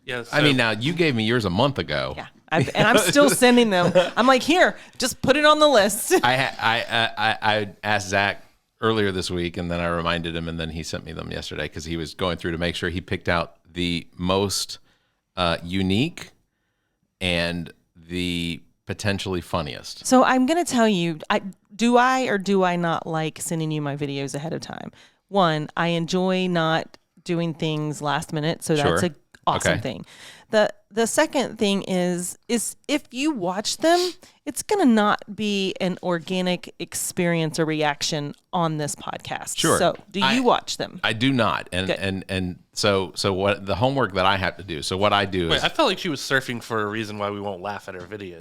Yeah. So, I mean, now you gave me yours a month ago. Yeah. And I'm still sending them. I'm like, here, just put it on the list. I asked Zach earlier this week, and then I reminded him, and then he sent me them yesterday because he was going through to make sure he picked out the most unique and the potentially funniest. So I'm going to tell you, do I or do I not like sending you my videos ahead of time? One, I enjoy not doing things last minute, so that's an awesome thing. The second thing is if you watch them, it's going to not be an organic experience or reaction on this podcast. Sure. So do you watch them? I do not. And so what the homework that I have to do. So what I do is I felt like she was surfing for a reason why we won't laugh at her videos.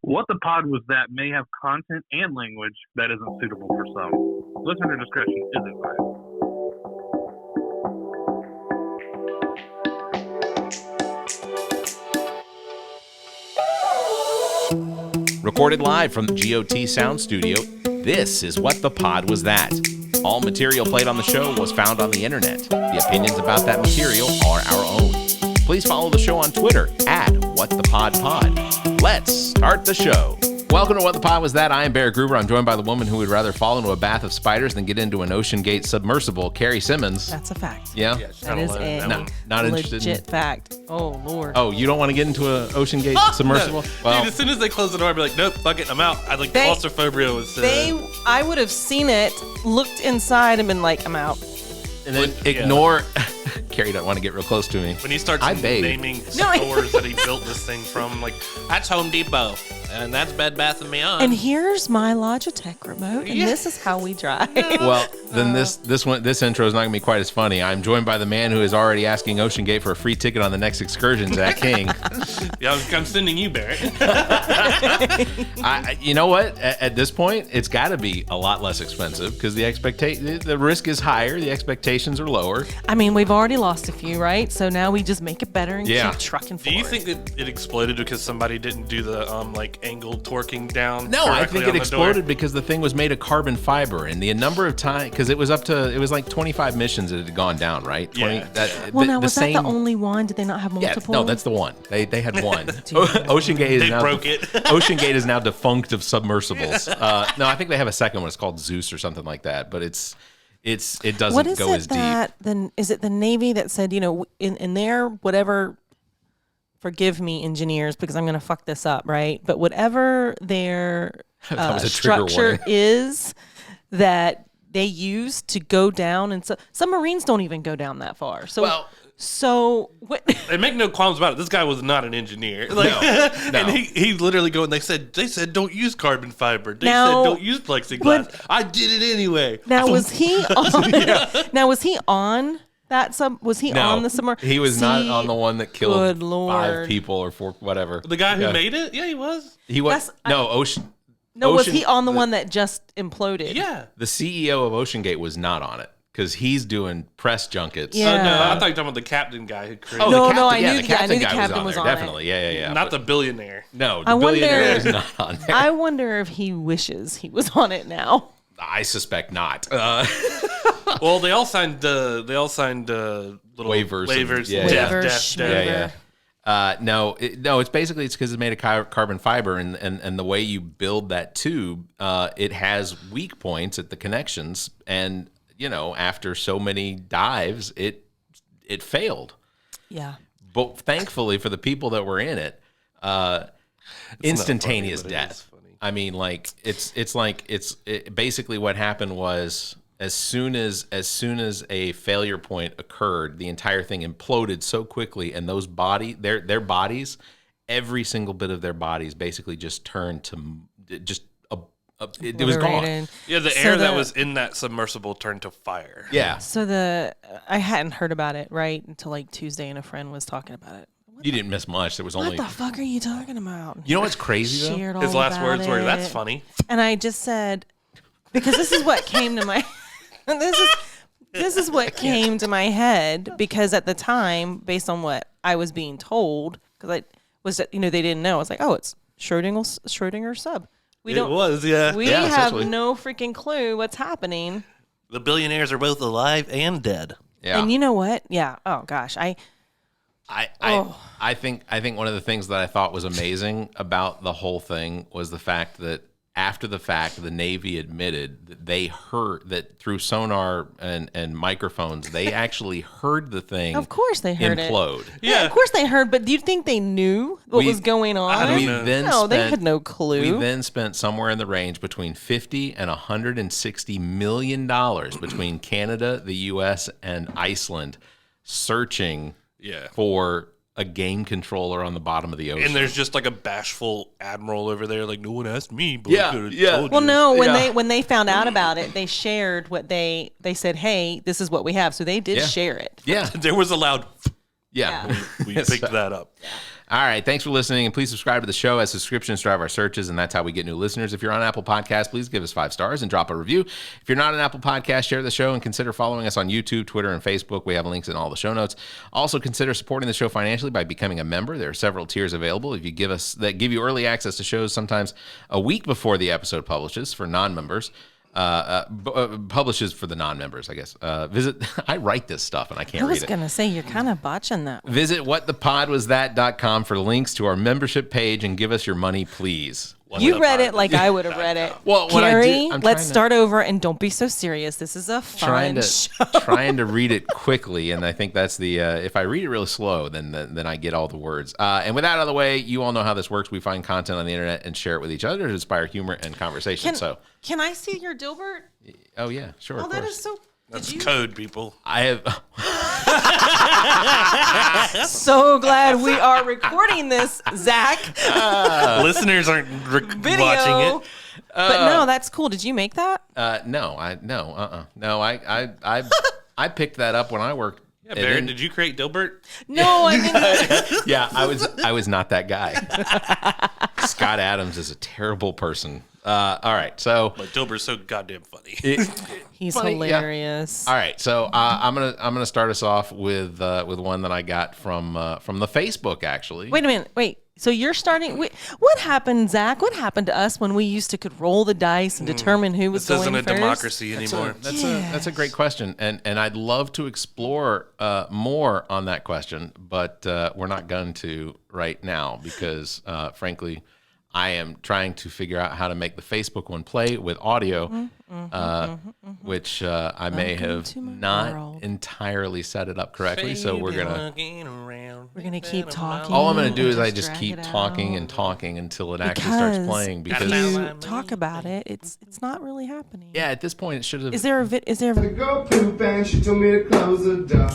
What the Pod Was That may have content and language that isn't suitable for some. Listener discretion is advised. Recorded live from the G.O.T. Sound Studio, this is What the Pod Was That. All material played on the show was found on the internet. The opinions about that material are our own. Please follow the show on Twitter @WhatThePodPod. Let's start the show. Welcome to What the Pod Was That. I am Barrett Gruber. I'm joined by the woman who would rather fall into a bath of spiders than get into an OceanGate submersible, Carrie Simmons. That's a fact. Yeah? That is a not interested legit fact. Oh, Lord. Oh, you don't want to get into an OceanGate submersible? No. Well, Dude, as soon as they close the door, I'd be like, nope, fuck it, I'm out. I like claustrophobia was. I would have seen it, looked inside, and been like, I'm out. and then ignore. Carrie don't want to get real close to me. When he starts naming stores that he built this thing from, like, that's Home Depot, and that's Bed Bath & Beyond. And here's my Logitech remote, and this is how we drive. Well, then this intro is not going to be quite as funny. I'm joined by the man who is already asking OceanGate for a free ticket on the next excursion, Zach King. Yeah, I'm sending you, Barrett. You know what? At this point, it's got to be a lot less expensive because the risk is higher, the expectations are lower. I mean, we've already lost a few, right? So now we just make it better and keep trucking forward. Do you think that it exploded because somebody didn't do the angled torquing down? No, I think it exploded because the thing was made of carbon fiber, and the number of times, because it was like 25 missions that had gone down, right? 20, Yeah. Was that the only one? Did they not have multiple? Yeah, no, that's the one. They had one. OceanGate is now broke it. OceanGate is now defunct of submersibles. No, I think they have a second one. It's called Zeus or something like that, but it doesn't go as deep. Then is it the Navy that said, in their whatever? Forgive me, engineers, because I'm going to fuck this up, right? But whatever their structure is that they use to go down, and submarines don't even go down that far. So what? They make no qualms about it. This guy was not an engineer. No. And he literally they said don't use carbon fiber. They said don't use plexiglass. I did it anyway. Now was he on? Now was he on that Was he on the submarine? He was not on the one that killed Good Lord. 5 people or 4, whatever. The guy who made it? Yeah, he was. He was. Ocean. Was he on the one that just imploded? Yeah. The CEO of OceanGate was not on it because he's doing press junkets. Yeah. No, I thought you were talking about the captain guy who created it. I knew the captain was on it. Definitely. Yeah. Not the billionaire. No, the billionaire is not on there. I wonder if he wishes he was on it now. I suspect not. Well, they all signed little waivers. Death. No, it's basically because it's made of carbon fiber, and the way you build that tube, it has weak points at the connections, and after so many dives, it failed. Yeah. But thankfully for the people that were in it, instantaneous death. I mean, basically what happened was as soon as a failure point occurred, the entire thing imploded so quickly, and those their bodies, every single bit of their bodies basically just turned to just it was gone. Yeah, the air that was in that submersible turned to fire. Yeah. So I hadn't heard about it right until like Tuesday, and a friend was talking about it. You didn't miss much. There was only. What the fuck are you talking about? You know what's crazy though? His last words were, "That's funny." And I just said, because this is what came to my. This is what came to my head because at the time, based on what I was being told, because I was they didn't know. I was like, oh, it's Schrödinger sub. We have no freaking clue what's happening. The billionaires are both alive and dead. Yeah. And you know what? Yeah. Oh gosh, I think one of the things that I thought was amazing about the whole thing was the fact that after the fact, the Navy admitted that they heard that through sonar and microphones, they actually heard the thing. Of course they heard implode. it. Yeah, of course they heard. But do you think they knew what was going on? I don't know. They had no clue. We then spent somewhere in the range between $50 and $160 million between Canada, the U.S., and Iceland searching for a game controller on the bottom of the ocean. And there's just like a bashful admiral over there, like, no one asked me, but Yeah, I could have yeah. told Well, you. no, when they found out about it, they shared what they said, hey, this is what we have. So they did share it. Yeah. There was a loud, Yeah. we picked that up. All right. Thanks for listening. And please subscribe to the show as subscriptions drive our searches. And that's how we get new listeners. If you're on Apple Podcasts, please give us 5 stars and drop a review. If you're not an Apple Podcast, share the show and consider following us on YouTube, Twitter, and Facebook. We have links in all the show notes. Also, consider supporting the show financially by becoming a member. There are several tiers available. If you give us that give you early access to shows sometimes a week before the episode publishes for non-members. Publishes for the non-members, I guess. I write this stuff and I can't read it. I was going to say, you're kind of botching that. Visit whatthepodwasthat.com for links to our membership page and give us your money, please. You read it like I would have read it. Well, what Carrie, I'm let's start over and don't be so serious. This is a fun show. Trying to read it quickly, and I think that's the if I read it really slow, then I get all the words. And with that out of the way, you all know how this works. We find content on the internet and share it with each other to inspire humor and conversation. Can I see your Dilbert? Oh yeah, sure. Oh, of that course. is so. That's code, people. I have. So glad we are recording this, Zach. Listeners aren't Video. watching it. But no, that's cool. Did you make that? No. I picked that up when I worked. Yeah, Barrett, did you create Dilbert? No, I mean. Yeah, I was not that guy. Scott Adams is a terrible person. All right, so But Dilbert's so goddamn funny. He's funny, hilarious. Yeah. All right, so I'm gonna start us off with one that I got from the Facebook actually. Wait a minute. Wait. So you're starting. What happened, Zach? What happened to us when we used to could roll the dice and determine who was This going isn't first? a democracy anymore. That's a great question, and I'd love to explore more on that question, but we're not going to right now because frankly, I am trying to figure out how to make the Facebook one play with audio, which I may have not entirely set it up correctly. So we're gonna keep talking. all I'm gonna do is I just keep talking and talking until it actually starts playing. Because if you talk about it, it's not really happening. yeah, at this point it should have. Is there a Go poop and she told me to close the door.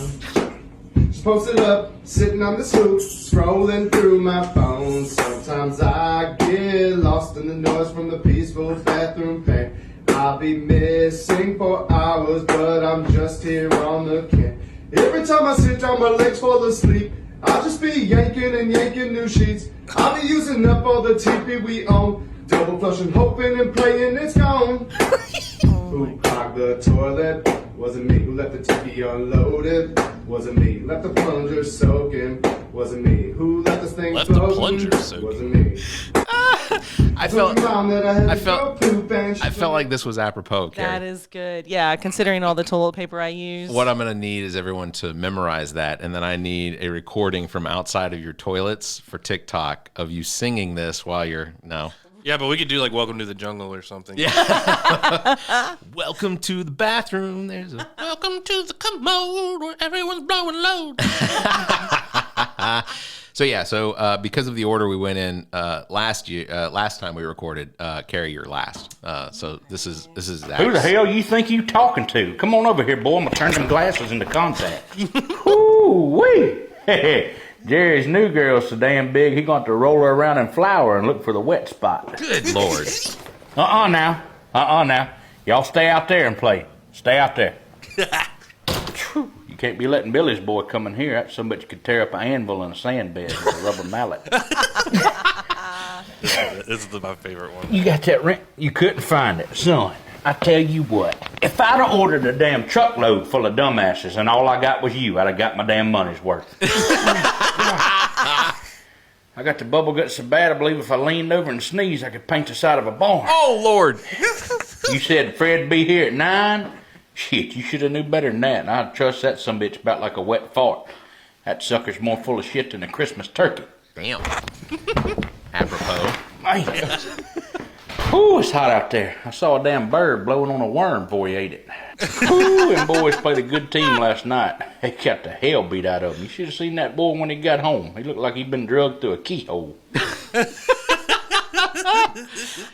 She's posted up, sitting on the stoop, scrolling through my phone. Sometimes I get lost in the noise from the peaceful bathroom pain. I'll be missing for hours, but I'm just here on the can. Every time I sit down, my legs fall asleep. I'll just be yanking and yanking new sheets. I'll be using up all the TV we own. Double flushing, hoping and praying it's gone. Who clogged the toilet? Wasn't me. Who left the TV unloaded? Wasn't me. Left the plunger soaking? Wasn't me. Who left this thing Left the plunger soaking? Wasn't me. I felt like this was apropos, Carrie. That is good. Yeah, considering all the toilet paper I use. What I'm going to need is everyone to memorize that, and then I need a recording from outside of your toilets for TikTok of you singing this while you're Yeah, but we could do like Welcome to the Jungle or something. Yeah. Welcome to the bathroom. There's a Welcome to the commode where everyone's blowing load. So because of the order we went in last time we recorded, Carrie, you're last. So this is Zach's. Who the hell you think you talking to? Come on over here, boy. I'm gonna turn them glasses into contacts. Ooh-wee. Jerry's new girl's so damn big, he going to roll her around in flour and look for the wet spot. Good Lord. now. Y'all stay out there and play. Stay out there. You can't be letting Billy's boy come in here. That some bitch could tear up an anvil in a sand bed with a rubber mallet. This is my favorite one. You got that rent? You couldn't find it. Son, I tell you what. If I'd have ordered a damn truckload full of dumbasses and all I got was you, I'd have got my damn money's worth. I got the bubble gut so bad I believe if I leaned over and sneezed, I could paint the side of a barn. Oh, Lord. You said Fred'd be here at 9. Shit, you should have knew better than that. And I'd trust that sumbitch about like a wet fart. That sucker's more full of shit than a Christmas turkey. Damn. Apropos. Man. Ooh, it's hot out there. I saw a damn bird blowing on a worm before he ate it. Ooh, and boys played a good team last night. They got the hell beat out of him. You should have seen that boy when he got home. He looked like he'd been drugged through a keyhole.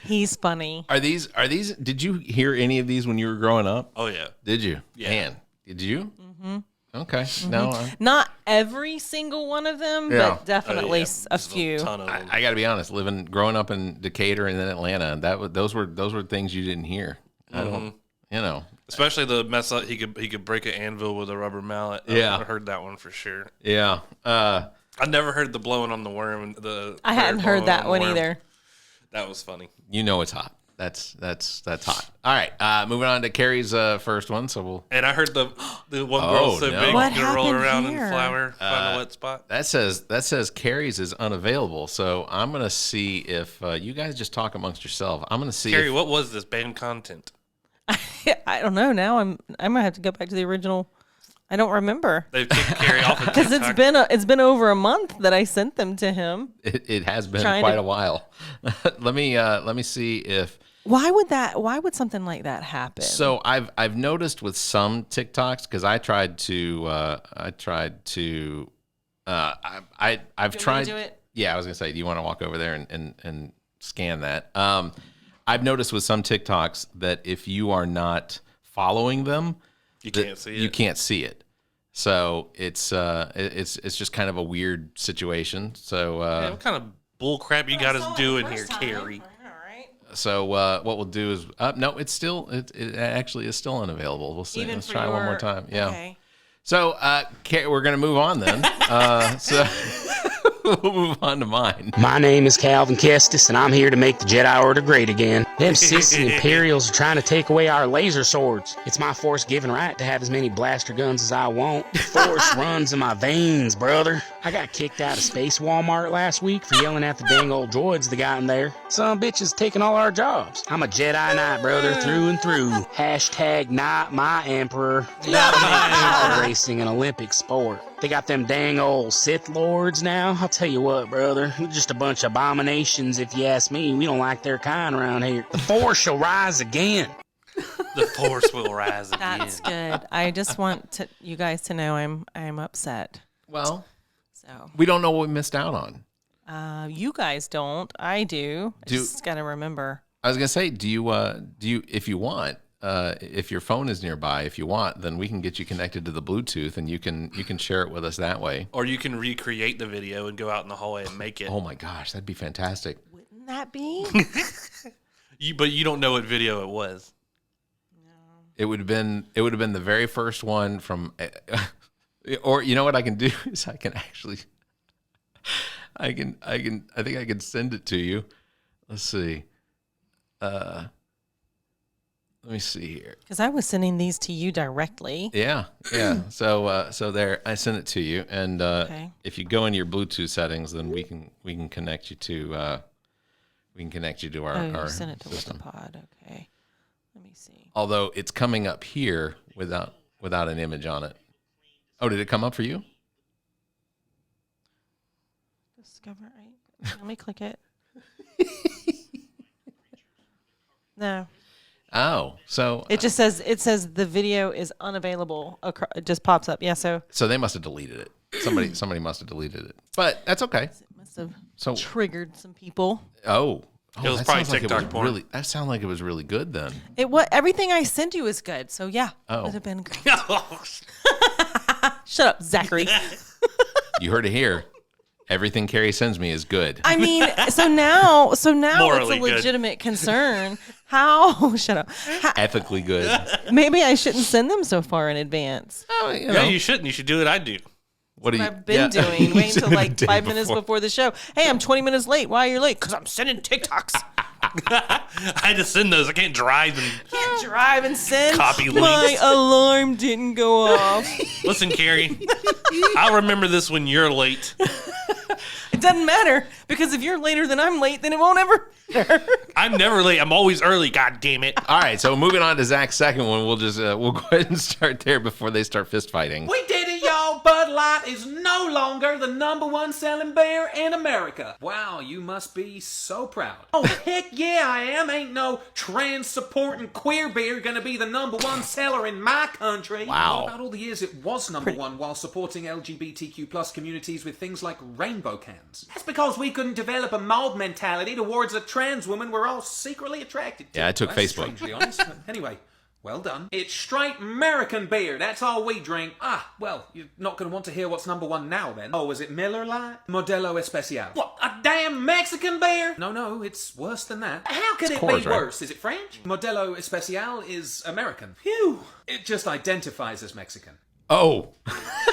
He's funny. Are these? Did you hear any of these when you were growing up? Oh, yeah. Did you? Yeah. Man, did you? Mm-hmm. Okay. Mm-hmm. No. Not every single one of them, Yeah. but definitely a There's few. ton of them. I got to be honest. Growing up in Decatur and then Atlanta, those were things you didn't hear. I don't. You know. Especially the mess up. He could break an anvil with a rubber mallet. Yeah. I heard that one for sure. Yeah. I never heard the blowing on the worm. I hadn't heard that one either. That was funny. You know it's hot. That's hot. All right. Moving on to Carrie's first one. So we'll. And I heard the one girl so no. big What you can roll happened around here? in flour, find a wet spot. That says Carrie's is unavailable. So I'm gonna see if you guys just talk amongst yourself. I'm gonna see. Carrie, if, what was this banned content? I don't know. Now I'm gonna have to go back to the original. I don't remember They've kicked Carrie off of because TikTok. it's been over a month that I sent them to him. It has been Trying quite to- a while. let me see if. Why would something like that happen? So I've noticed with some TikToks because I've tried. do it? Yeah, I was gonna say, do you want to walk over there and scan that? I've noticed with some TikToks that if you are not following them, You can't see it. You can't see it. So it's just kind of a weird situation. So Man, what kind of bull crap you got us doing here, Carrie? So what we'll do is no, it's still it actually is still unavailable. We'll see. Even Let's for try one more your- time. Yeah. Okay. So we're gonna move on then. So we'll move on to mine. My name is Calvin Kestis, and I'm here to make the Jedi Order great again. Them sissy Imperials are trying to take away our laser swords. It's my Force-given right to have as many blaster guns as I want. The Force runs in my veins, brother. I got kicked out of Space Walmart last week for yelling at the dang old droids that got in there. Some bitches taking all our jobs. I'm a Jedi Knight, brother, through and through. Hashtag not my emperor. Gotta make pod racing an Olympic sport. They got them dang old Sith Lords now. I'll tell you what, brother. They're just a bunch of abominations if you ask me. We don't like their kind around here. The Force shall rise again. The Force will rise again. That's good. I just want you guys to know I'm upset. Well, So we don't know what we missed out on. you guys don't. I do. I just gotta remember. I was gonna say, do you if you want, if your phone is nearby, if you want, then we can get you connected to the Bluetooth and you can share it with us that way. Or you can recreate the video and go out in the hallway and make it. Oh my gosh, that'd be fantastic. Wouldn't that be? But you don't know what video it was. It would have been the very first one from, or you know what I can do is I think I can send it to you. Let's see. Let me see here. Because I was sending these to you directly. Yeah. So there, I sent it to you, and Okay. if you go into your Bluetooth settings, then we can connect you to our You sent it to system. Wikipod. Okay. Let me see. Although it's coming up here without an image on it. Oh, did it come up for you? Discover. Right. Let me click it. No. Oh, so It just says the video is unavailable. It just pops up. Yeah. So they must have deleted it. Somebody must have deleted it. But that's okay. it must have So triggered some people. It was that probably sounds like TikTok porn. Really, that sounded like it was really good then. Everything I sent you is good. So yeah, Oh. would have been great. Shut up, Zachary. You heard it here. Everything Carrie sends me is good. I mean, so now it's Morally a good. legitimate concern. How? Shut up. Ethically good. Maybe I shouldn't send them so far in advance. Oh, you know, Yeah, you shouldn't. You should do what I do. what do you? I've been yeah. doing. You Wait said until the like day 5 minutes before the show. Hey, I'm 20 minutes late. Why are you late? Because I'm sending TikToks. I had to send those. I can't drive and Can't drive and send. Copy My links. alarm didn't go off. listen, Carrie. I'll remember this when you're late. It doesn't matter because if you're later than I'm late, then it won't ever matter. I'm never late. I'm always early. God damn it. All right, so moving on to Zach's second one, we'll go ahead and start there before they start fist fighting. We did it, y'all. Bud Light is no longer the #1 selling beer in America. Wow, you must be so proud. Oh, heck yeah, I am. Ain't no trans-supporting queer beer gonna be the #1 seller in my country. Wow. What about all the years it was #1 while supporting LGBTQ plus communities with things like rainbow cans? That's because we couldn't develop a mob mentality towards a trans woman we're all secretly attracted to. Yeah, I took That's Facebook. strangely honest. But anyway, well done. It's straight American beer. That's all we drink. Well, you're not going to want to hear what's #1 now then. Oh, is it Miller Lite? Modelo Especial. What, a damn Mexican beer? No, it's worse than that. How could it be worse? Is it French? Modelo Especial is American. Phew. It just identifies as Mexican. Oh.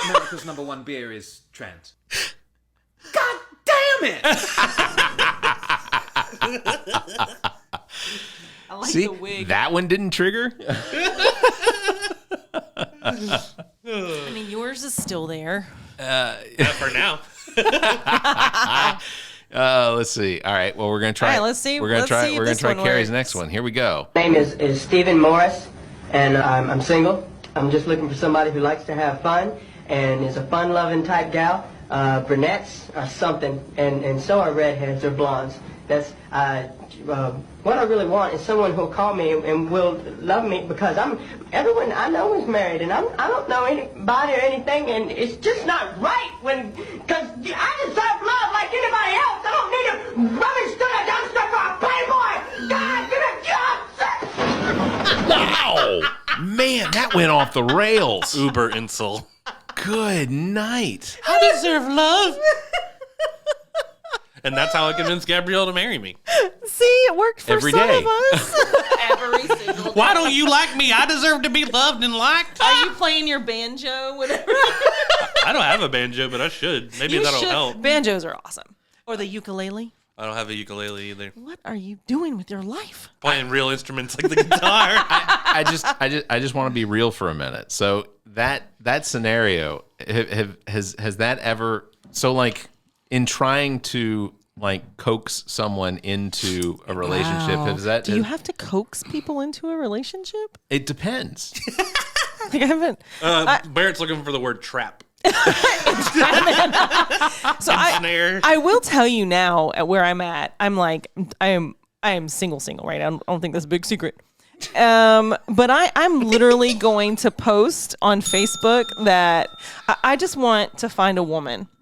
America's #1 beer is trans. God damn it! I like See, the wig. that one didn't trigger? I mean, yours is still there. Yeah, for now. Let's see. All right, well, we're going to try. All right, let's see. We're going to try Carrie's works. next one. Here we go. My name is Stephen Morris, and I'm single. I'm just looking for somebody who likes to have fun and is a fun-loving type gal. Brunettes are something, and so are redheads or blondes. That's what I really want is someone who'll call me and will love me because everyone I know is married, and I don't know anybody or anything, and it's just not right because I deserve love like anybody else. I don't need a rubbish dumpster for a playboy. God, give me a job. Wow. Man, that went off the rails. Uber insult. Good night. I deserve love. And that's how I convinced Gabrielle to marry me. See, it worked for Every some day. of us. Every single day. Why don't you like me? I deserve to be loved and liked. Are you playing your banjo? Whatever. I don't have a banjo, but I should. Maybe You that'll should. help. Banjos are awesome. Or the ukulele. I don't have a ukulele either. What are you doing with your life? Playing real instruments like the guitar. I just want to be real for a minute. So that scenario has that ever in trying to coax someone into a relationship, Wow. Do you have to coax people into a relationship? It depends. I haven't. Barrett's looking for the word trap. So snare. I will tell you now at where I'm at. I am single, right? I don't think that's a big secret. But I'm literally going to post on Facebook that I just want to find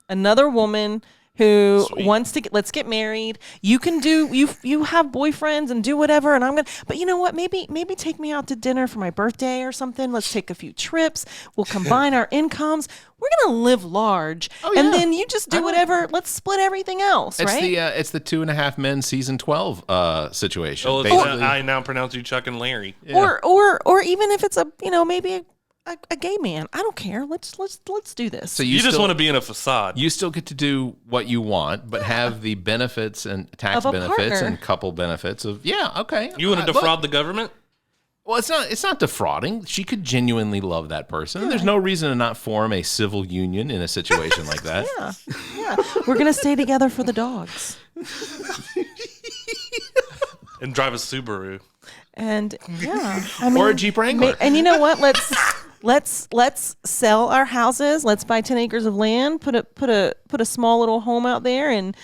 another woman who wants to let's get married. You can you have boyfriends and do whatever, and but you know what? Maybe take me out to dinner for my birthday or something. Let's take a few trips. We'll combine our incomes. We're gonna live large, and then you just do whatever. Let's split everything else, right? It's the 2.5 Men season 12 situation. Oh, I now pronounce you Chuck and Larry. Yeah. Or even if it's maybe a gay man. I don't care. Let's do this. So you just want to be in a facade. You still get to do what you want, but have the benefits and tax benefits partner. and couple benefits of okay. You want to defraud the government? Well, it's not defrauding. She could genuinely love that person. And there's no reason to not form a civil union in a situation like that. Yeah. We're gonna stay together for the dogs. And drive a Subaru. And or a Jeep Wrangler. And you know what? Let's sell our houses. Let's buy 10 acres of land. Put a small little home out there, and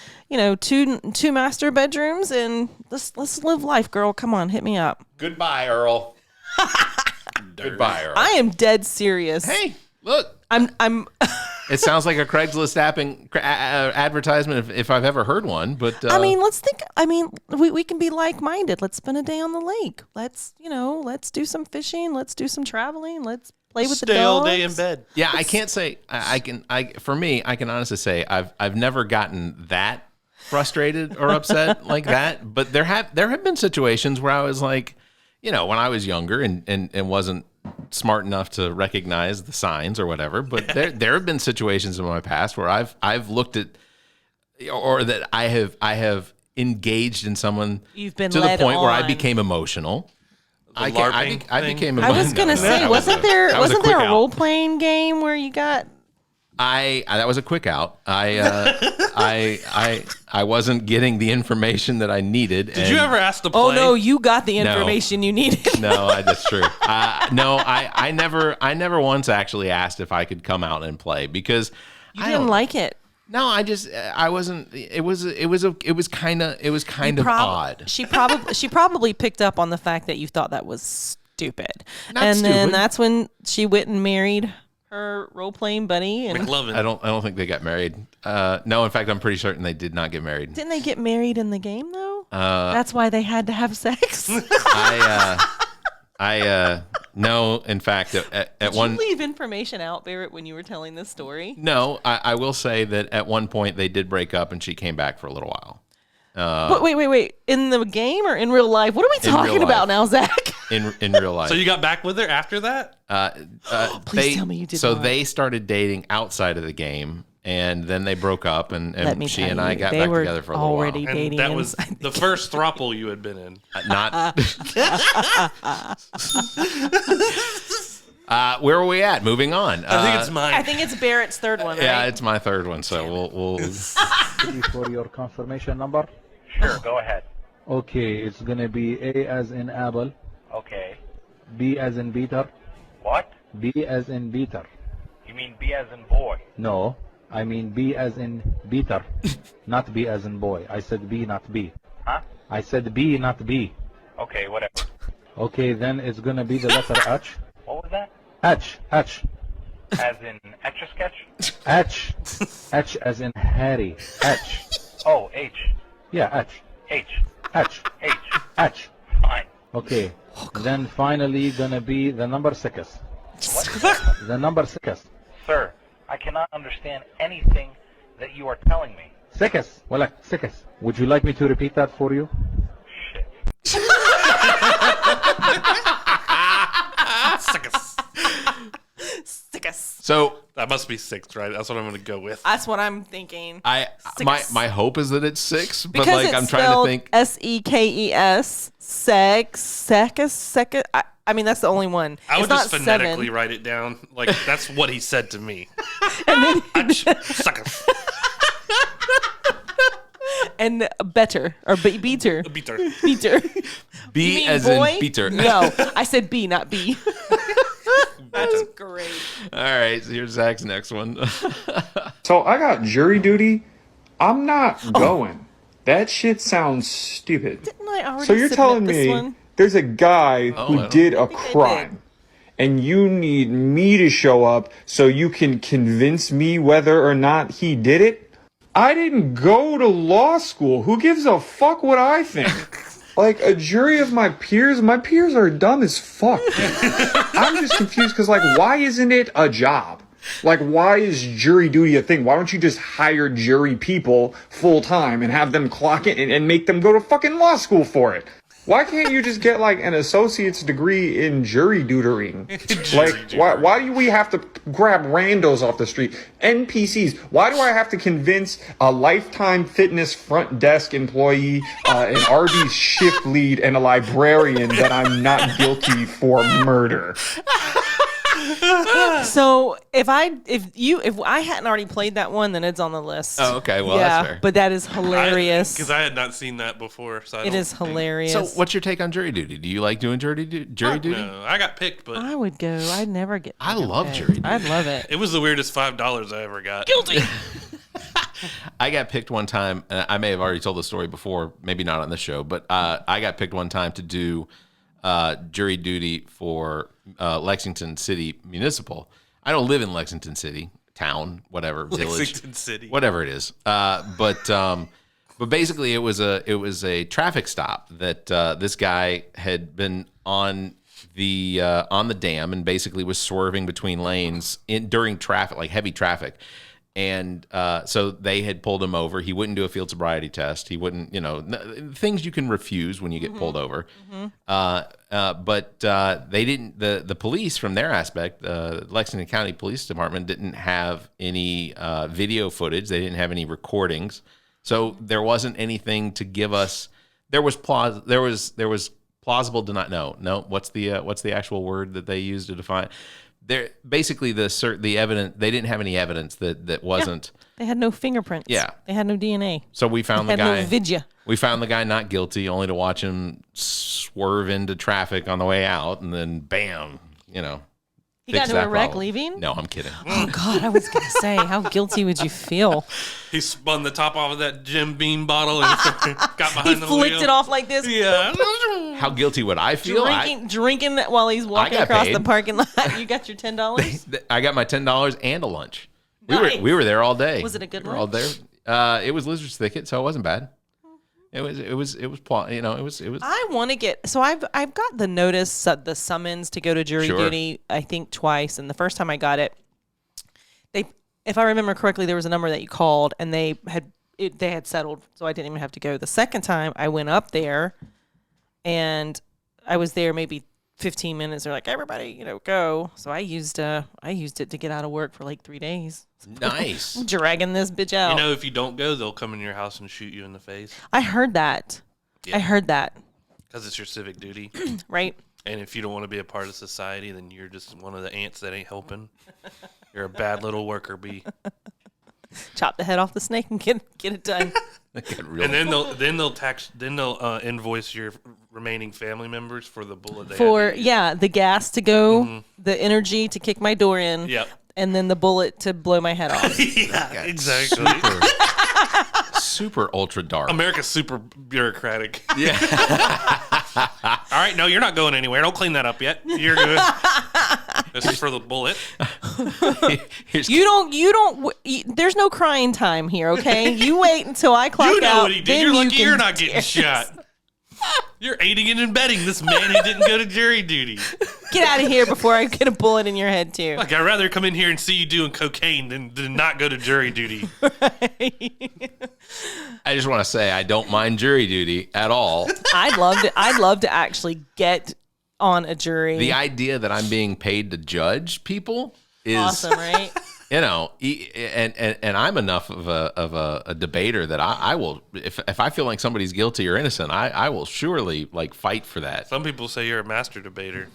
two master bedrooms, and let's live life, girl. Come on, hit me up. Goodbye, Earl. Goodbye, Earl. I am dead serious. Hey, look. I'm. It sounds like a Craigslist advertisement if I've ever heard one. But let's think. We can be like-minded. Let's spend a day on the lake. Let's do some fishing. Let's do some traveling. Let's play with the dogs. Stay all day in bed. Yeah, I can't say I can honestly say I've never gotten that frustrated or upset like that. But there have been situations where I was like, when I was younger and wasn't smart enough to recognize the signs or whatever, but there have been situations in my past where I've looked at or that I have engaged in someone You've been to the led point where I on. became emotional. I became I was gonna say, wasn't there a role playing game where you got That was a quick out. I wasn't getting the information that I needed. Did you ever ask to play? Oh no, you got the information you needed. No, that's true. No, I never once actually asked if I could come out and play because you didn't like it. No, I wasn't. It was kind of odd. She probably picked up on the fact that you thought that was stupid, Not stupid. Then that's when she went and married her role playing buddy. And McLovin. I don't think they got married. No, in fact, I'm pretty certain they did not get married. Didn't they get married in the game though? That's why they had to have sex. No, in fact, at one. Did you leave information out, Barrett, when you were telling this story? No, I will say that at one point they did break up and she came back for a little while. But wait. In the game or in real life? What are we talking about now, Zach? In real life. So you got back with her after that? Please tell me you did So not. they started dating outside of the game, and then they broke up, and she and I got back together for a little while. Already dating. And that was the first throuple you had been in. Not. Where are we at? Moving on. I think it's mine. I think it's Barrett's third one, right? Yeah, it's my third one, so we'll For your confirmation number? Sure, go ahead. Okay, it's gonna be A as in apple. Okay. B as in Peter. What? B as in Peter. You mean B as in boy? No, I mean B as in Peter, not B as in boy. I said B, not B. Huh? I said B, not B. Okay, whatever. Okay, then it's gonna be the letter H. What was that? H. As in Etch-a-Sketch? H. H as in Harry. H. Oh, H. Yeah, H. H. H. H. H. Fine. Okay. Then finally gonna be the number 6. What? The number 6. Sir, I cannot understand anything that you are telling me. 6. Well, 6. Would you like me to repeat that for you? Shit. Sickest. So that must be 6, right? That's what I'm going to go with. That's what I'm thinking. My hope is that it's 6, but because like it's I'm trying to think. SEKES. Secus. I mean, that's the only one. I would it's just not phonetically 7. write it down. Like, that's what he said to me. And then Suckers. and better or beater. Beater. B as boy? in Peter. No, I said B, not B. That's great. All right, so here's Zach's next one. So I got jury duty. I'm not going. That shit sounds stupid. Didn't I already So you're submit telling this me one? there's a guy who did a crime, and you need me to show up so you can convince me whether or not he did it? I didn't go to law school. Who gives a fuck what I think? Like, a jury of my peers are dumb as fuck. I'm just confused because, like, why isn't it a job? Like, why is jury duty a thing? Why don't you just hire jury people full time and have them clock in and make them go to fucking law school for it? Why can't you just get, like, an associate's degree in jury tutoring? Like, why do we have to grab randos off the street? NPCs. Why do I have to convince a Lifetime Fitness front desk employee, an Arby's shift lead, and a librarian that I'm not guilty for murder? So if I hadn't already played that one, then it's on the list. Oh, okay. Well, yeah, that's fair. but that is hilarious. Because I had not seen that before. So it is hilarious. So what's your take on jury duty? Do you like doing jury duty? No, I got picked, but I would go. I'd never get. I love jury duty. I'd love it. It was the weirdest $5 I ever got. Guilty. I got picked one time. I may have already told the story before, maybe not on this show, but I got picked one time to do jury duty for Lexington City Municipal. I don't live in Lexington City, town, whatever, village, Lexington City, whatever it is. But basically, it was a traffic stop that this guy had been on the dam and basically was swerving between lanes during traffic, like heavy traffic. And so they had pulled him over. He wouldn't do a field sobriety test. He wouldn't, things you can refuse when you get pulled over. But they didn't. The police, from their aspect, the Lexington County Police Department didn't have any video footage. They didn't have any recordings. So there wasn't anything to give us. There was plausible denial. No. What's the actual word that they used to define? they're basically the evidence. They didn't have any evidence that wasn't. Yeah. They had no fingerprints. Yeah. They had no DNA. So we found the guy. No vidya. We found the guy not guilty, only to watch him swerve into traffic on the way out, and then bam, you know. He got into a wreck leaving? No, I'm kidding. Oh, God, I was going to say, how guilty would you feel? He spun the top off of that Jim Beam bottle and got behind the wheel. He flicked it off like this. Yeah. How guilty would I feel? Drinking while he's walking across the parking lot. You got your $10? I got my $10 and a lunch. Nice. We were there all day. Was it a good lunch? All there. It was Lizard's Thicket, so it wasn't bad. It was you know, it was. I want to get, so I've got the notice, the summons to go to jury duty, I think twice. And the first time I got it, if I remember correctly, there was a number that you called and they had settled. So I didn't even have to go. The second time I went up there and I was there maybe 15 minutes. They're like, everybody, you know, go. So I used it to get out of work for like 3 days. Nice. I'm dragging this bitch out. You know, if you don't go, they'll come in your house and shoot you in the face. I heard that. Yeah. I heard that. Because it's your civic duty. Right. And if you don't want to be a part of society, then you're just one of the ants that ain't helping. You're a bad little worker bee. Chop the head off the snake and get it done. And then they'll invoice your remaining family members for the bullet they the gas to go, the energy to kick my door in, and then the bullet to blow my head off. Yeah, exactly. Super ultra dark. America's super bureaucratic. Yeah. All right, no, you're not going anywhere. Don't clean that up yet. You're good. This is for the bullet. There's no crying time here, okay? You wait until I clock out. You know what he did. You're lucky you're not getting tears. shot. You're aiding and abetting this man who didn't go to jury duty. Get out of here before I get a bullet in your head, too. Like, I'd rather come in here and see you doing cocaine than not go to jury duty. I just want to say I don't mind jury duty at all. I'd love to actually get on a jury. The idea that I'm being paid to judge people is awesome, right? You know, and I'm enough of a debater that I will, if I feel like somebody's guilty or innocent, I will surely like fight for that. Some people say you're a master debater.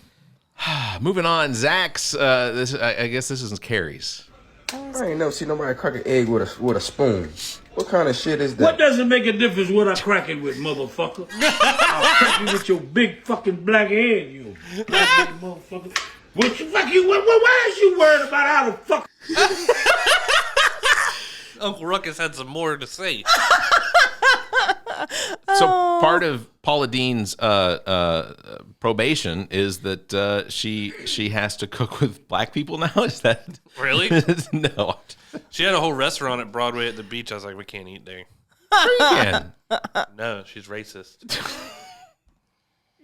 Moving on, Zach's. I guess this is Carrie's. I ain't never seen nobody crack an egg with a spoon. What kind of shit is that? What does it make a difference what I crack it with, motherfucker? I'll crack it with your big fucking black head, you black motherfucker. What you fuck you? Why is you worried about how the fuck? Uncle Ruckus had some more to say. So part of Paula Dean's probation is that she has to cook with black people now. Is that really? No. She had a whole restaurant at Broadway at the beach. I was like, we can't eat there. Sure you can. No, she's racist.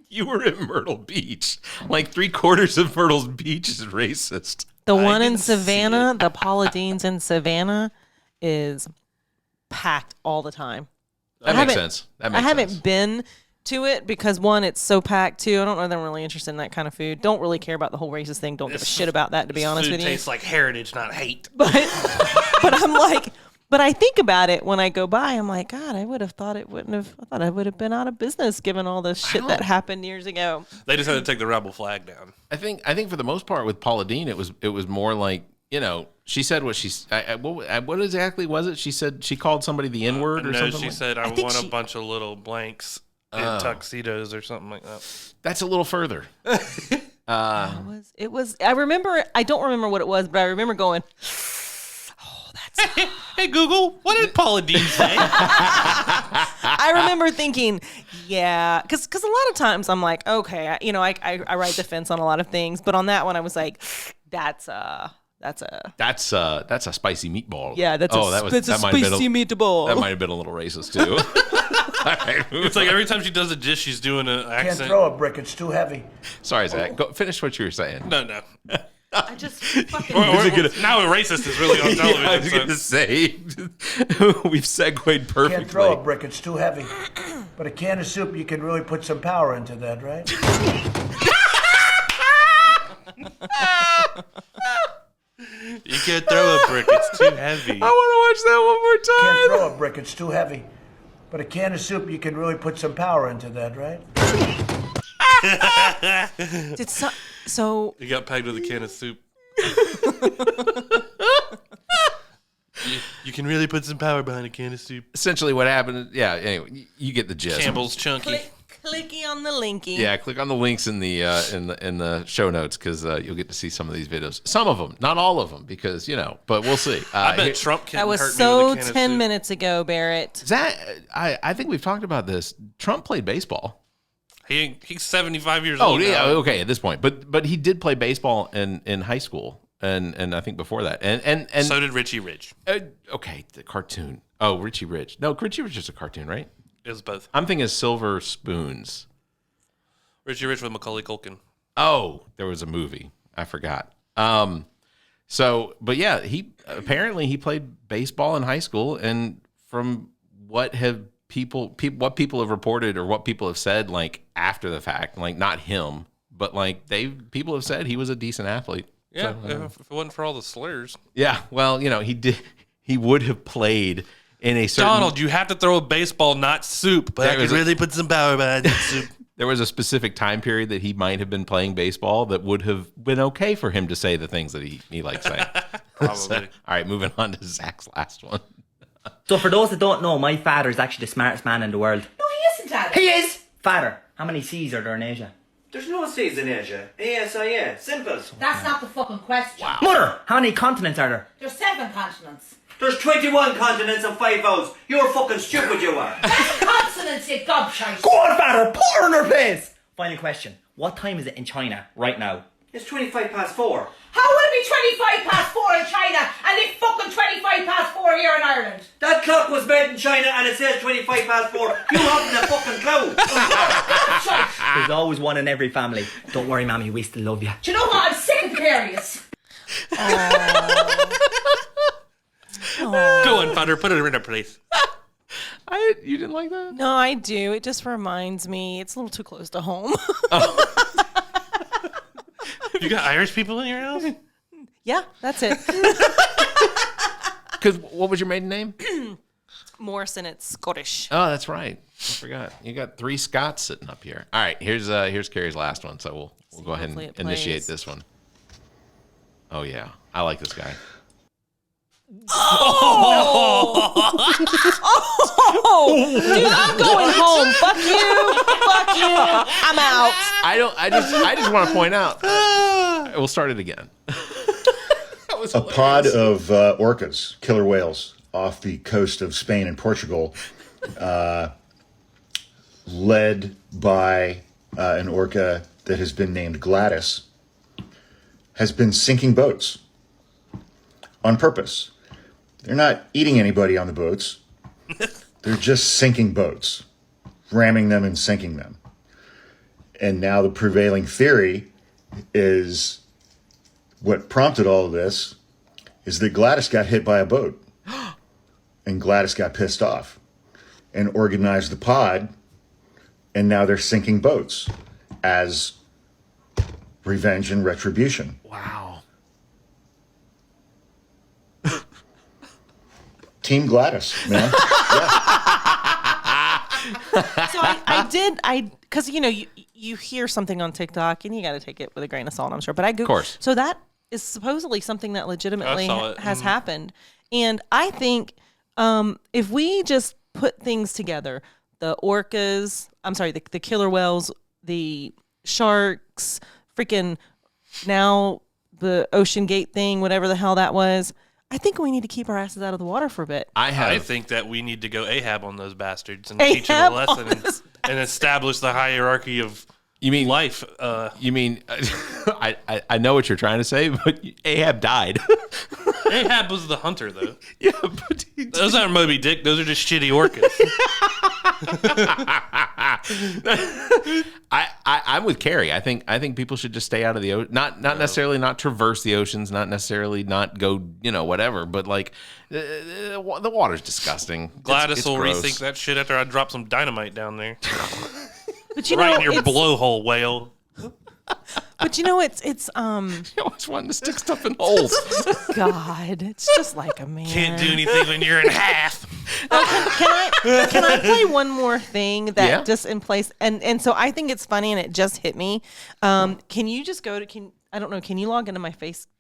You were in Myrtle Beach. Like 3/4 of Myrtle Beach is racist. The one in Savannah, the Paula Dean's in Savannah, is packed all the time. That makes sense. I haven't been to it because, one, it's so packed, too. I don't know that I'm really interested in that kind of food. Don't really care about the whole racist thing. Don't give a shit about that, to be honest with you. Food tastes like heritage, not hate. But I'm like, but I think about it when I go by. I'm like, God, I would have thought it wouldn't have. I thought I would have been out of business given all the shit that happened years ago. They just had to take the rebel flag down. I think for the most part with Paula Dean, it was more like, you know, she said what what exactly was it? She said she called somebody the N-word or something? No, she said, I want a bunch of little blanks in tuxedos or something like that. That's a little further. It was. I don't remember what it was, but I remember going, oh, that's... Hey, Google, what did Paula Dean say? I remember thinking, yeah, because a lot of times I'm like, okay, I ride the fence on a lot of things, but on that one I was like, that's a spicy meatball. Yeah, that's a spicy meatball. That might have been a little racist too. It's like every time she does a dish, she's doing an accent. Can't throw a brick; it's too heavy. Sorry, Zach. Go finish what you were saying. No. I just fucking... Now a racist is really on television. Yeah, I was going to say, we've segued perfectly. Can't throw a brick; it's too heavy. But a can of soup, you can really put some power into that, right? You can't throw a brick; it's too heavy. I want to watch that one more time. Can't throw a brick; it's too heavy. But a can of soup, you can really put some power into that, right? So you got pegged with a can of soup. You can really put some power behind a can of soup. Essentially, what happened? Yeah. Anyway, you get the gist. Campbell's Chunky. Clicky on the linky. Yeah, click on the links in the show notes because you'll get to see some of these videos. Some of them, not all of them, because but we'll see. I bet Trump can. That was hurt so me with a can 10 of soup. minutes ago, Barrett. I think we've talked about this. Trump played baseball. He's 75 years Oh old. yeah, now. okay. At this point, but he did play baseball in high school, and I think before that, and so did Richie Rich. Okay, the cartoon. Oh, Richie Rich. No, Richie Rich is a cartoon, right? It was both. I'm thinking Silver Spoons. Richie Rich with Macaulay Culkin. Oh, there was a movie. I forgot. But yeah, he played baseball in high school, and from what people have reported or what people have said, like after the fact, like not him, but like people have said he was a decent athlete. Yeah, So, if it wasn't for all the slurs. Yeah, well, he would have played in a certain. Donald, you have to throw a baseball, not soup, but I could really put some power behind that soup. There was a specific time period that he might have been playing baseball that would have been okay for him to say the things that he likes saying. Probably. So, all right, moving on to Zach's last one. So for those that don't know, my father is actually the smartest man in the world. No, he isn't, Dad. He is! Father, how many seas are there in Asia? There's no seas in Asia. ASIA. Simple. That's not the fucking question. Wow. Mother, how many continents are there? There's 7 continents. There's 21 continents and 5 vowels. You're fucking stupid, you are. That's consonants, you gobshite. Go on, father, pour her in her face! Final question. What time is it in China right now? It's 25 past 4. How would it be 25 past 4 in China and it's fucking 25 past 4 here in Ireland? That clock was made in China and it says 25 past 4. You haven't a fucking clue. There's always one in every family. Don't worry, Mammy, we still love you. Do you know what? I'm sick of the Carious. Go on, Thunder. Put it in her place. You didn't like that? No, I do. It just reminds me. It's a little too close to home. You got Irish people in your house? Yeah, that's it. Because what was your maiden name? Morrison, it's Scottish. Oh, that's right. I forgot. You got 3 Scots sitting up here. All right, here's Carrie's last one. So we'll go ahead and initiate this one. Oh yeah, I like this guy. Dude, I'm going home. Fuck you. I'm out. I just want to point out. We'll start it again. A pod of orcas, killer whales, off the coast of Spain and Portugal, led by an orca that has been named Gladys, has been sinking boats on purpose. They're not eating anybody on the boats. They're just sinking boats, ramming them and sinking them. And now the prevailing theory is what prompted all of this is that Gladys got hit by a boat. And Gladys got pissed off and organized the pod. And now they're sinking boats as revenge and retribution. Wow. Team Gladys, man. So because you hear something on TikTok and you got to take it with a grain of salt, I'm sure. But I Googled. Of course. So that is supposedly something that legitimately has Mm-hmm. happened. And I think if we just put things together, the orcas, the killer whales, the sharks, freaking now the Ocean Gate thing, whatever the hell that was, I think we need to keep our asses out of the water for a bit. I think that we need to go Ahab on those bastards and teach them a lesson and establish the hierarchy of life. You mean I know what you're trying to say, but Ahab died. Ahab was the hunter, though. Yeah, but those aren't Moby Dick. Those are just shitty orcas. I'm with Carrie. I think people should just stay out of the ocean. Not necessarily not traverse the oceans. Not necessarily not go whatever. But like the water's disgusting. Gladys it's will gross. rethink that shit after I drop some dynamite down there. But in your blowhole, whale. But it's I always wanted to stick stuff in holes. God, it's just like a man. Can't do anything when you're in half. Can I play one more thing that just in place? And so I think it's funny and it just hit me. Can you just go to can you log into my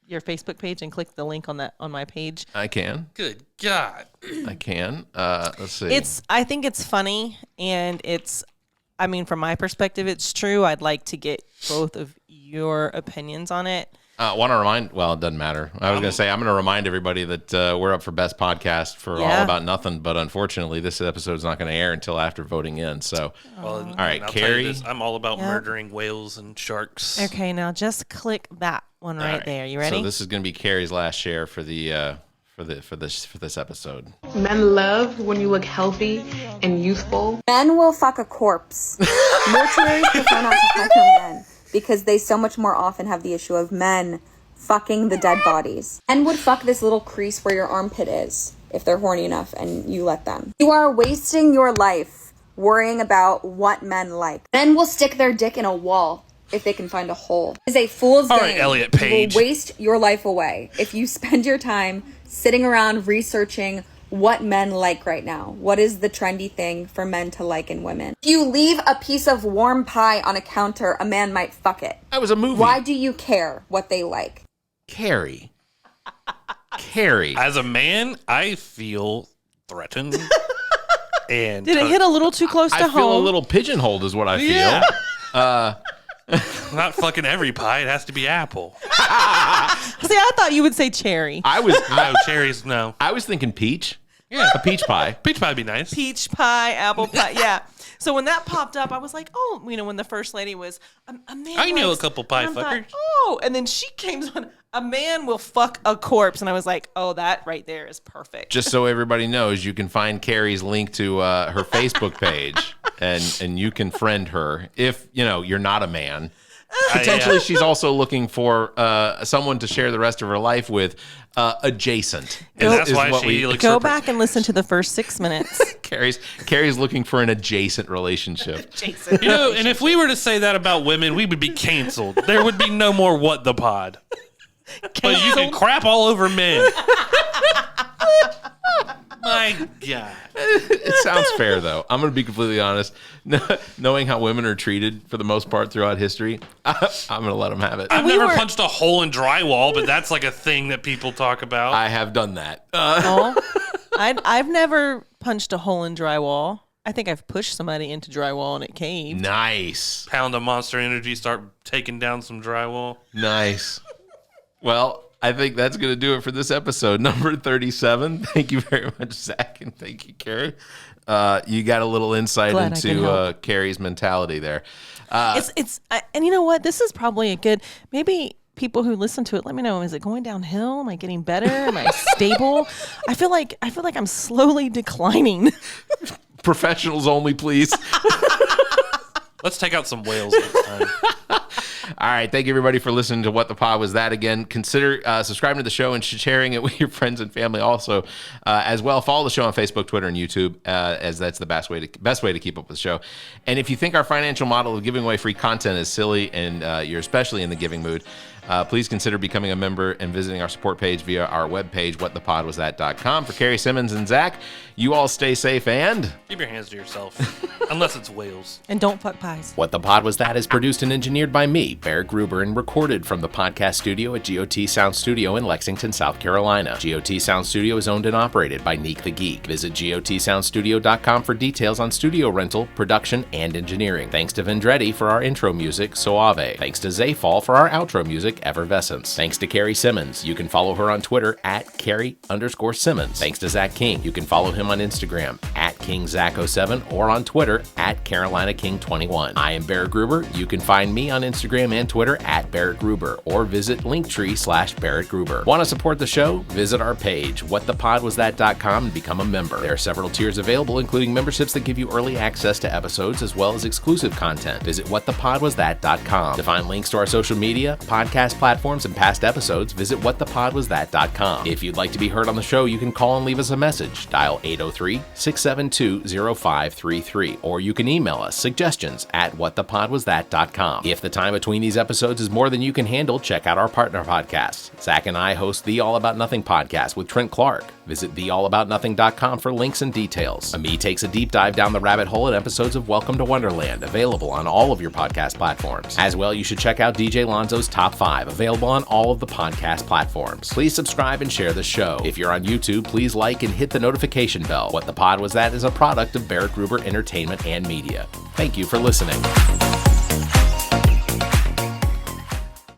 your Facebook page and click the link on my page? I can. Good God. I can. Let's see. I think it's funny, and from my perspective, it's true. I'd like to get both of your opinions on it. Want to remind? Well, it doesn't matter. I was going to say I'm going to remind everybody that we're up for best podcast for All About Nothing, but unfortunately, this episode is not going to air until after voting in. So, all right, Carrie, I'm all about murdering whales and sharks. Okay, now just click that one right there. You ready? So this is going to be Carrie's last share for the for this episode. Men love when you look healthy and youthful. Men will fuck a corpse. Mortuaries prefer not to fuck their men, because they so much more often have the issue of men fucking the dead bodies. Men would fuck this little crease where your armpit is, if they're horny enough and you let them. You are wasting your life worrying about what men like. Men will stick their dick in a wall if they can find a hole. It is a fool's game. All right, Elliot Page. You will waste your life away if you spend your time sitting around researching what men like right now. What is the trendy thing for men to like in women? If you leave a piece of warm pie on a counter, a man might fuck it. That was a movie. Why do you care what they like? Carrie. As a man, I feel threatened. And did it hit a little too close to home? I feel a little pigeonholed is what I feel. Yeah. Not fucking every pie. It has to be apple. See, I thought you would say cherry. No, cherries, no. I was thinking peach. Yeah. A peach pie. Peach pie would be nice. Peach pie, apple pie, yeah. So when that popped up, I was like, oh, when the first lady was, a man I know a couple pie fuckers. fuckers. Oh, and then she came on, a man will fuck a corpse. And I was like, oh, that right there is perfect. Just so everybody knows, you can find Carrie's link to her Facebook page, and you can friend her if, you're not a man. Potentially, she's also looking for someone to share the rest of her life with, adjacent. And that's why she looks Go back and listen to the first 6 minutes. Carrie's looking for an adjacent relationship. And if we were to say that about women, we would be canceled. There would be no more What the Pod. But you can crap all over men. My God. It sounds fair, though. I'm going to be completely honest. Knowing how women are treated for the most part throughout history, I'm going to let them have it. I've never punched a hole in drywall, but that's like a thing that people talk about. I have done that. I've never punched a hole in drywall. I think I've pushed somebody into drywall and it caved. Nice. Pound of Monster Energy, start taking down some drywall. Nice. Well, I think that's going to do it for this episode, number 37. Thank you very much, Zach, and thank you, Carrie. You got a little insight into Carrie's mentality there. And you know what? This is probably a good, maybe people who listen to it, let me know, is it going downhill? Am I getting better? Am I stable? I feel like I'm slowly declining. Professionals only, please. Let's take out some whales next time. All right. Thank you, everybody, for listening to What the Pod Was That. Again, consider subscribing to the show and sharing it with your friends and family also as well. Follow the show on Facebook, Twitter, and YouTube, as that's the best way to keep up with the show. And if you think our financial model of giving away free content is silly and you're especially in the giving mood, please consider becoming a member and visiting our support page via our webpage, whatthepodwasthat.com. For Carrie Simmons and Zach, you all stay safe and keep your hands to yourself, unless it's whales. And don't fuck pies. What the Pod Was That is produced and engineered by me, Barrett Gruber, and recorded from the podcast studio at G.O.T. Sound Studio in Lexington, South Carolina. G.O.T. Sound Studio is owned and operated by Neek the Geek. Visit GOTSoundstudio.com for details on studio rental, production, and engineering. Thanks to Vendretti for our intro music, Suave. Thanks to Zayfall for our outro music, Effervescence. Thanks to Carrie Simmons. You can follow her on Twitter at Carrie_Simmons. Thanks to Zach King. You can follow him on Instagram at KingZach07 or on Twitter at CarolinaKing21. I am Barrett Gruber. You can find me on Instagram and Twitter at Barrett Gruber or visit Linktree/Barrett Gruber. Want to support the show? Visit our page, whatthepodwasthat.com, and become a member. There are several tiers available, including memberships that give you early access to episodes as well as exclusive content. Visit whatthepodwasthat.com. To find links to our social media, podcast platforms, and past episodes, visit whatthepodwasthat.com. If you'd like to be heard on the show, you can call and leave us a message. Dial 803-672 972-0533, or you can email us suggestions at whatthepodwasthat.com. If the time between these episodes is more than you can handle, check out our partner podcasts. Zach and I host the All About Nothing podcast with Trent Clark. Visit theallaboutnothing.com for links and details. Ami takes a deep dive down the rabbit hole in episodes of Welcome to Wonderland, available on all of your podcast platforms. As well, you should check out DJ Lonzo's Top 5, available on all of the podcast platforms. Please subscribe and share the show. If you're on YouTube, please like and hit the notification bell. What the Pod Was That is a product of Barrett Gruber Entertainment and Media. Thank you for listening.